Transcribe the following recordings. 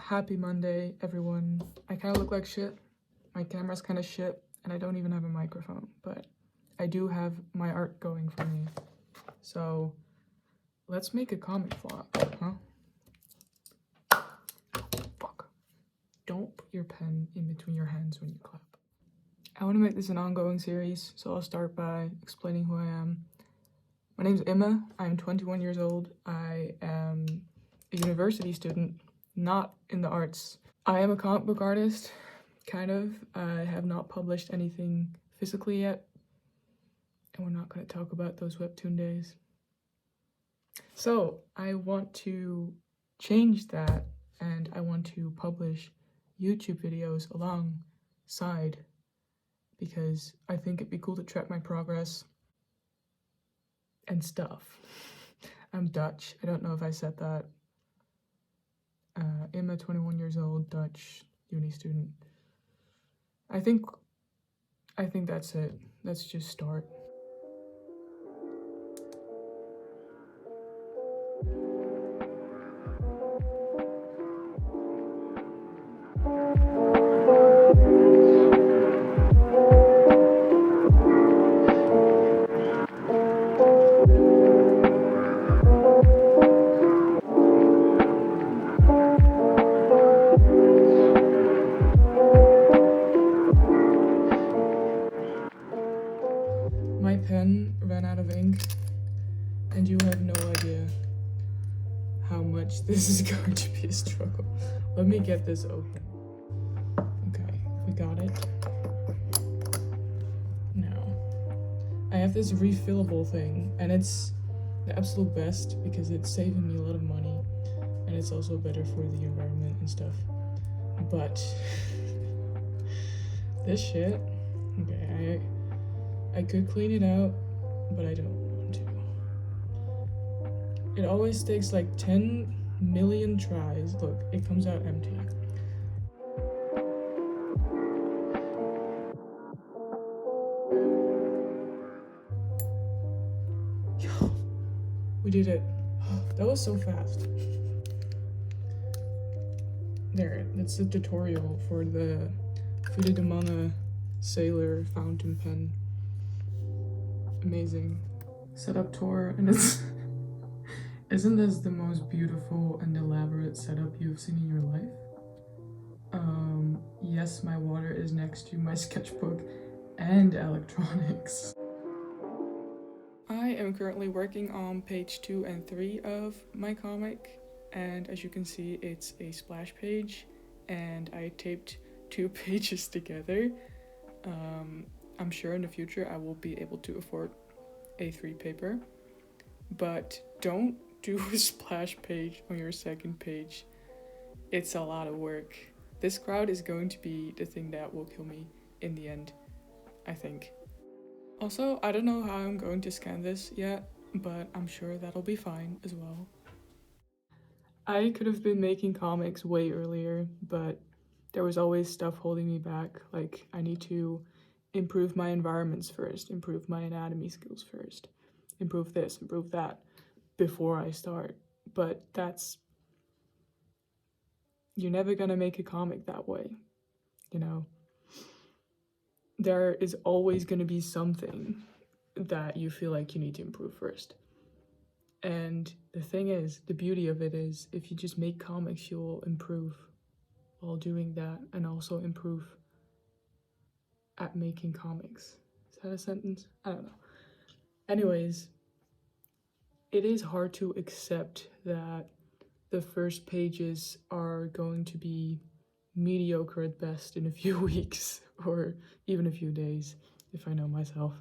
Happy Monday, everyone. I kind of look like shit. My camera's kind of shit, and I don't even have a microphone, but I do have my art going for me. So let's make a comic vlog, huh? Fuck. Don't put your pen in between your hands when you clap. I want to make this an ongoing series, so I'll start by explaining who I am. My name's Emma. I'm 21 years old. I am a university student, not in the arts. I am a comic book artist, kind of. I have not published anything physically yet, and we're not going to talk about those webtoon days. So I want to change that, and I want to publish YouTube videos alongside, because I think it'd be cool to track my progress and stuff. I'm Dutch. I don't know if I said that. Emma, 21 years old, Dutch, uni student. I think that's it. Let's just start. My pen ran out of ink, and you have no idea how much this is going to be a struggle. Let me get this open. Okay, we got it. Now, I have this refillable thing, and it's the absolute best because it's saving me a lot of money, and it's also better for the environment and stuff. But this shit, okay, I could clean it out, but I don't want to. It always takes like 10 million tries. Look, it comes out empty. Yo, we did it. That was so fast. There, that's the tutorial for the Fude de Mannen Sailor fountain pen. Amazing. Setup tour, and it's isn't this the most beautiful and elaborate setup you've seen in your life? Yes, my water is next to my sketchbook and electronics. I am currently working on page 2 and 3 of my comic, and as you can see, it's a splash page, and I taped 2 pages together. I'm sure in the future I will be able to afford A3 paper, but don't do a splash page on your second page. It's a lot of work. This crowd is going to be the thing that will kill me in the end, I think. Also, I don't know how I'm going to scan this yet, but I'm sure that'll be fine as well. I could have been making comics way earlier, but there was always stuff holding me back. Like, I need to improve my environments first, improve my anatomy skills first, improve this, improve that before I start. But you're never gonna make a comic that way, you know? There is always gonna be something that you feel like you need to improve first. And the thing is, the beauty of it is, if you just make comics, you'll improve while doing that, and also improve at making comics. Is that a sentence? I don't know. Anyways, it is hard to accept that the first pages are going to be mediocre at best in a few weeks, or even a few days, if I know myself.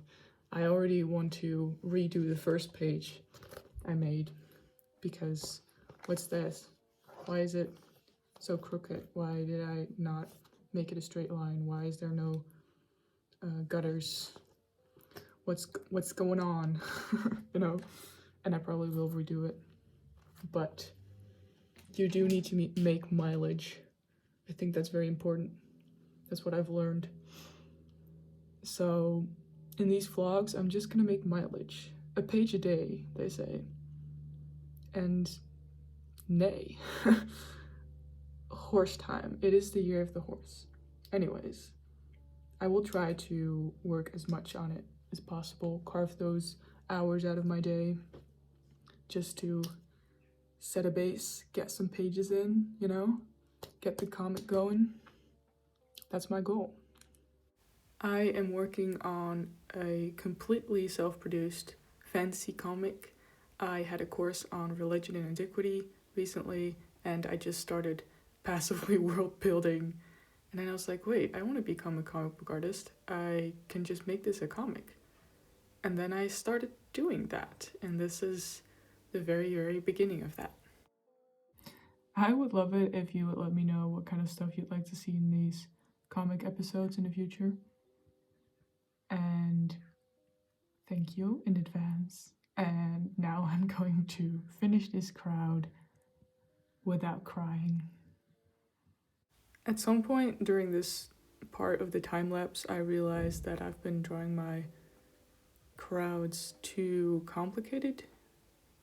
I already want to redo the first page I made, because what's this? Why is it so crooked? Why did I not make it a straight line? Why is there no gutters? What's going on? You know? And I probably will redo it, but you do need to make mileage. I think that's very important. That's what I've learned. So in these vlogs, I'm just gonna make mileage. A page a day, they say. And nay. horse time. It is the year of the horse. Anyways, I will try to work as much on it as possible, carve those hours out of my day just to set a base, get some pages in, you know, get the comic going. That's my goal. I am working on a completely self-produced fantasy comic. I had a course on religion and antiquity recently, and I just started passively world building. And then I was like, wait, I want to become a comic book artist. I can just make this a comic. And then I started doing that, and this is the very, very beginning of that. I would love it if you would let me know what kind of stuff you'd like to see in these comic episodes in the future. And thank you in advance. And now I'm going to finish this crowd without crying. At some point during this part of the time lapse, I realized that I've been drawing my crowds too complicated,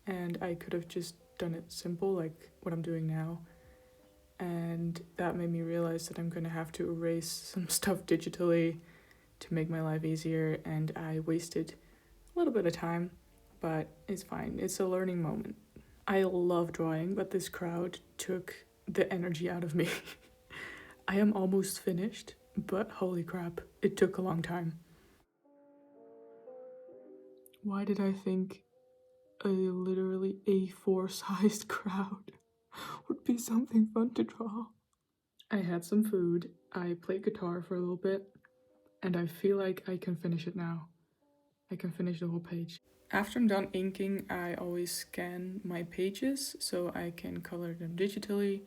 and I could have just done it simple like what I'm doing now. And that made me realize that I'm gonna have to erase some stuff digitally to make my life easier, and I wasted a little bit of time, but it's fine. It's a learning moment. I love drawing, but this crowd took the energy out of me. I am almost finished, but holy crap, it took a long time. Why did I think a literally A4 sized crowd would be something fun to draw? I had some food, I played guitar for a little bit, and I feel like I can finish it now. I can finish the whole page. After I'm done inking, I always scan my pages so I can color them digitally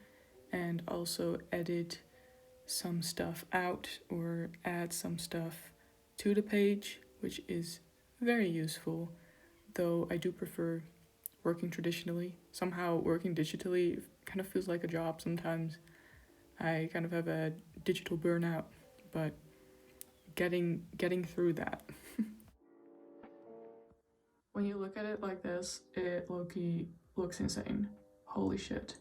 and also edit some stuff out or add some stuff to the page, which is very useful, though I do prefer working traditionally. Somehow working digitally kind of feels like a job sometimes. I kind of have a digital burnout, but getting through that. When you look at it like this, it low-key looks insane. Holy shit,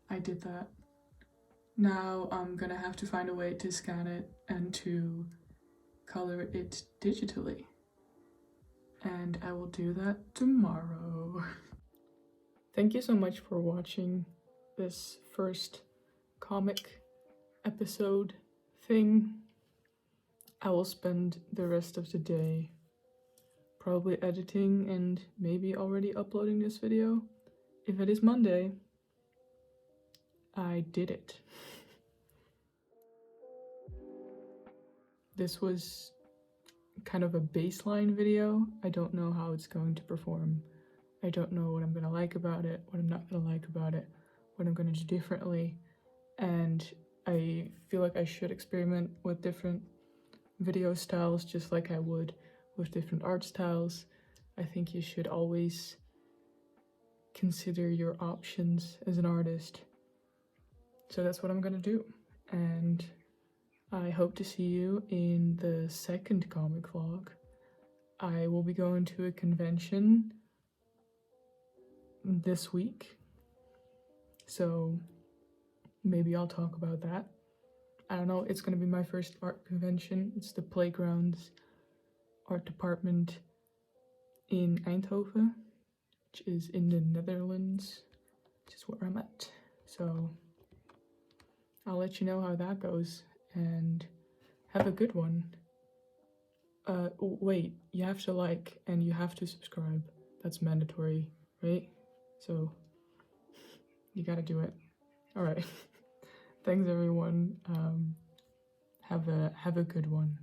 I did that. Now I'm gonna have to find a way to scan it and to color it digitally. And I will do that tomorrow. Thank you so much for watching this first comic episode thing. I will spend the rest of the day probably editing and maybe already uploading this video. If it is Monday, I did it. This was kind of a baseline video. I don't know how it's going to perform. I don't know what I'm gonna like about it, what I'm not gonna like about it, what I'm gonna do differently. And I feel like I should experiment with different video styles just like I would with different art styles. I think you should always consider your options as an artist. So that's what I'm gonna do. And I hope to see you in the second comic vlog. I will be going to a convention this week, so maybe I'll talk about that. I don't know, it's gonna be my first art convention. It's the Playgrounds art department in Eindhoven, which is in the Netherlands, which is where I'm at. So I'll let you know how that goes, and have a good one. Wait, you have to like and you have to subscribe. That's mandatory, right? So you gotta do it. All right. Thanks everyone. Have a good one.